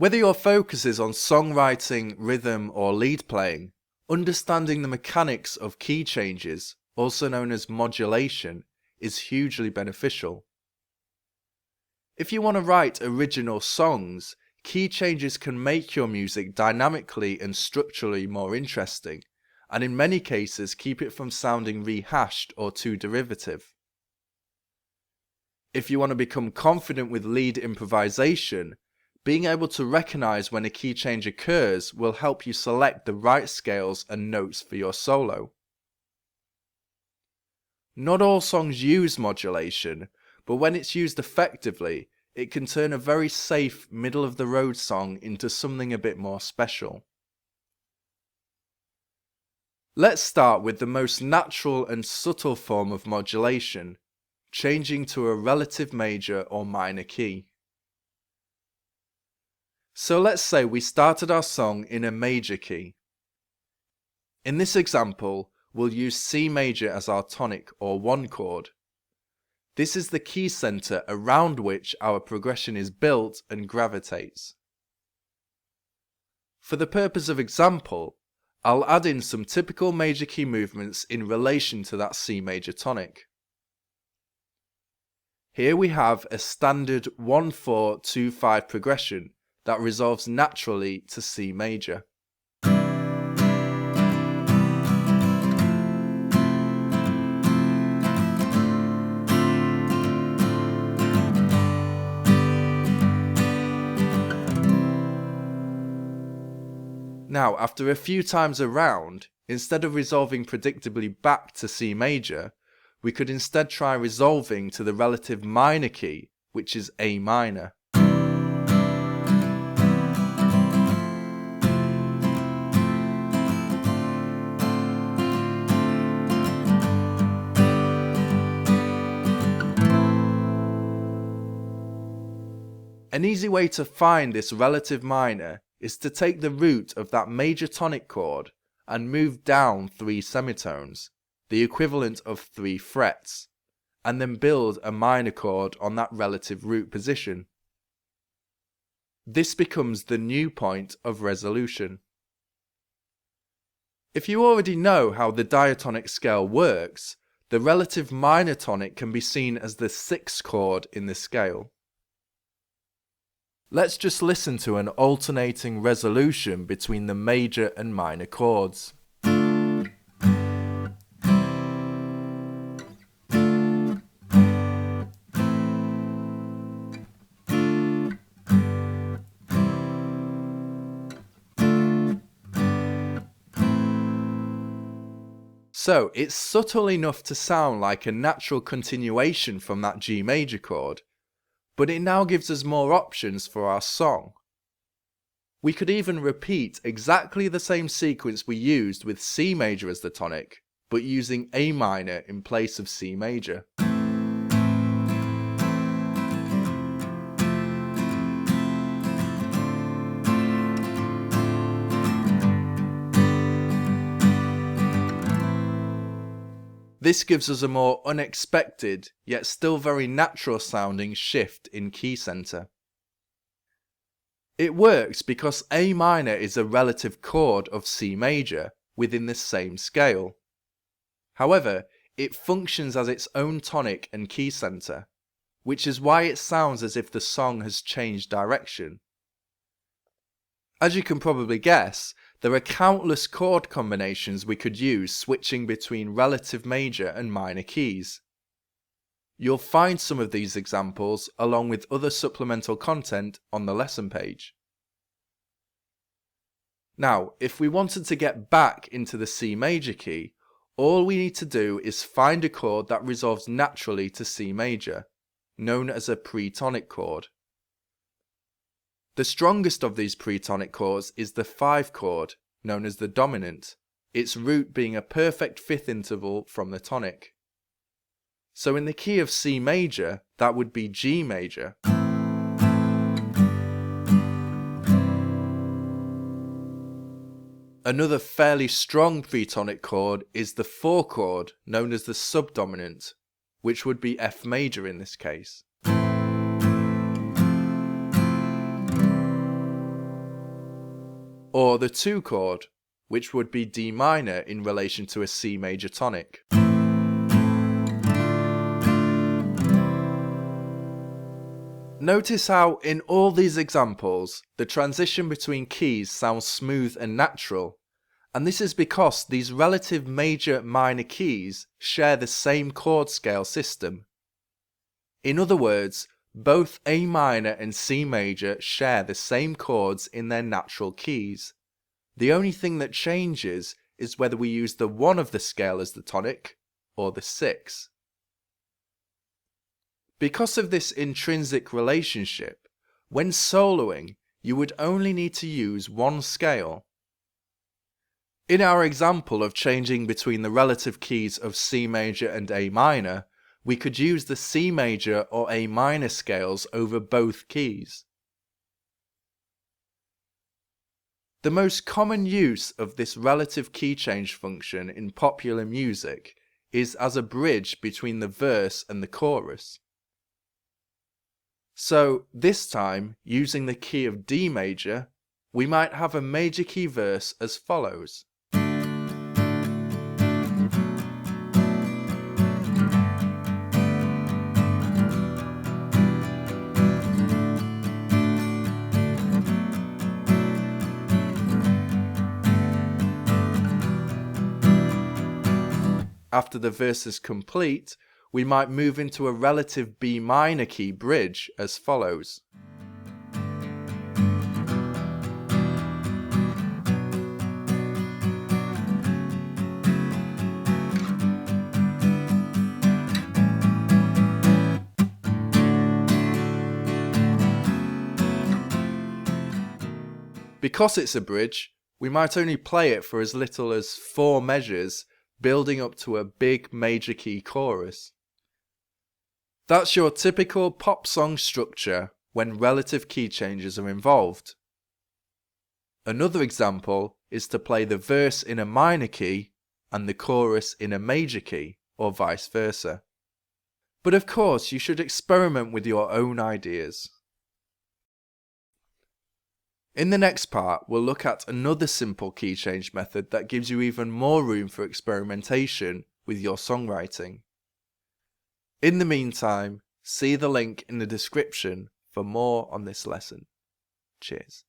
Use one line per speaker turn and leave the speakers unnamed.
Whether your focus is on songwriting, rhythm, or lead playing, understanding the mechanics of key changes, also known as modulation, is hugely beneficial. If you want to write original songs, key changes can make your music dynamically and structurally more interesting, and in many cases keep it from sounding rehashed or too derivative. If you want to become confident with lead improvisation, being able to recognize when a key change occurs will help you select the right scales and notes for your solo. Not all songs use modulation, but when it's used effectively, it can turn a very safe, middle-of-the-road song into something a bit more special. Let's start with the most natural and subtle form of modulation, changing to a relative major or minor key. So let's say we started our song in a major key. In this example, we'll use C major as our tonic or 1 chord. This is the key center around which our progression is built and gravitates. For the purpose of example, I'll add in some typical major key movements in relation to that C major tonic. Here we have a standard 1-4-2-5 progression that resolves naturally to C major. Now, after a few times around, instead of resolving predictably back to C major, we could instead try resolving to the relative minor key, which is A minor. An easy way to find this relative minor is to take the root of that major tonic chord and move down 3 semitones, the equivalent of 3 frets, and then build a minor chord on that relative root position. This becomes the new point of resolution. If you already know how the diatonic scale works, the relative minor tonic can be seen as the 6th chord in the scale. Let's just listen to an alternating resolution between the major and minor chords. So it's subtle enough to sound like a natural continuation from that G major chord, but it now gives us more options for our song. We could even repeat exactly the same sequence we used with C major as the tonic, but using A minor in place of C major. This gives us a more unexpected, yet still very natural sounding shift in key center. It works because A minor is a relative chord of C major within the same scale. However, it functions as its own tonic and key center, which is why it sounds as if the song has changed direction. As you can probably guess, there are countless chord combinations we could use switching between relative major and minor keys. You'll find some of these examples along with other supplemental content on the lesson page. Now, if we wanted to get back into the C major key, all we need to do is find a chord that resolves naturally to C major, known as a pretonic chord. The strongest of these pretonic chords is the 5 chord, known as the dominant, its root being a perfect 5th interval from the tonic. So in the key of C major, that would be G major. Another fairly strong pretonic chord is the 4 chord, known as the subdominant, which would be F major in this case. or the 2 chord, which would be D minor in relation to a C major tonic. Notice how in all these examples the transition between keys sounds smooth and natural, and this is because these relative major minor keys share the same chord scale system. In other words, both A minor and C major share the same chords in their natural keys. The only thing that changes is whether we use the 1 of the scale as the tonic or the 6. Because of this intrinsic relationship, when soloing, you would only need to use 1 scale. In our example of changing between the relative keys of C major and A minor, we could use the C major or A minor scales over both keys. The most common use of this relative key change function in popular music is as a bridge between the verse and the chorus. So this time, using the key of D major, we might have a major key verse as follows. After the verse is complete, we might move into a relative B minor key bridge as follows. Because it's a bridge, we might only play it for as little as 4 measures, building up to a big major key chorus. That's your typical pop song structure when relative key changes are involved. Another example is to play the verse in a minor key and the chorus in a major key, or vice versa. But of course, you should experiment with your own ideas. In the next part, we'll look at another simple key change method that gives you even more room for experimentation with your songwriting. In the meantime, see the link in the description for more on this lesson. Cheers.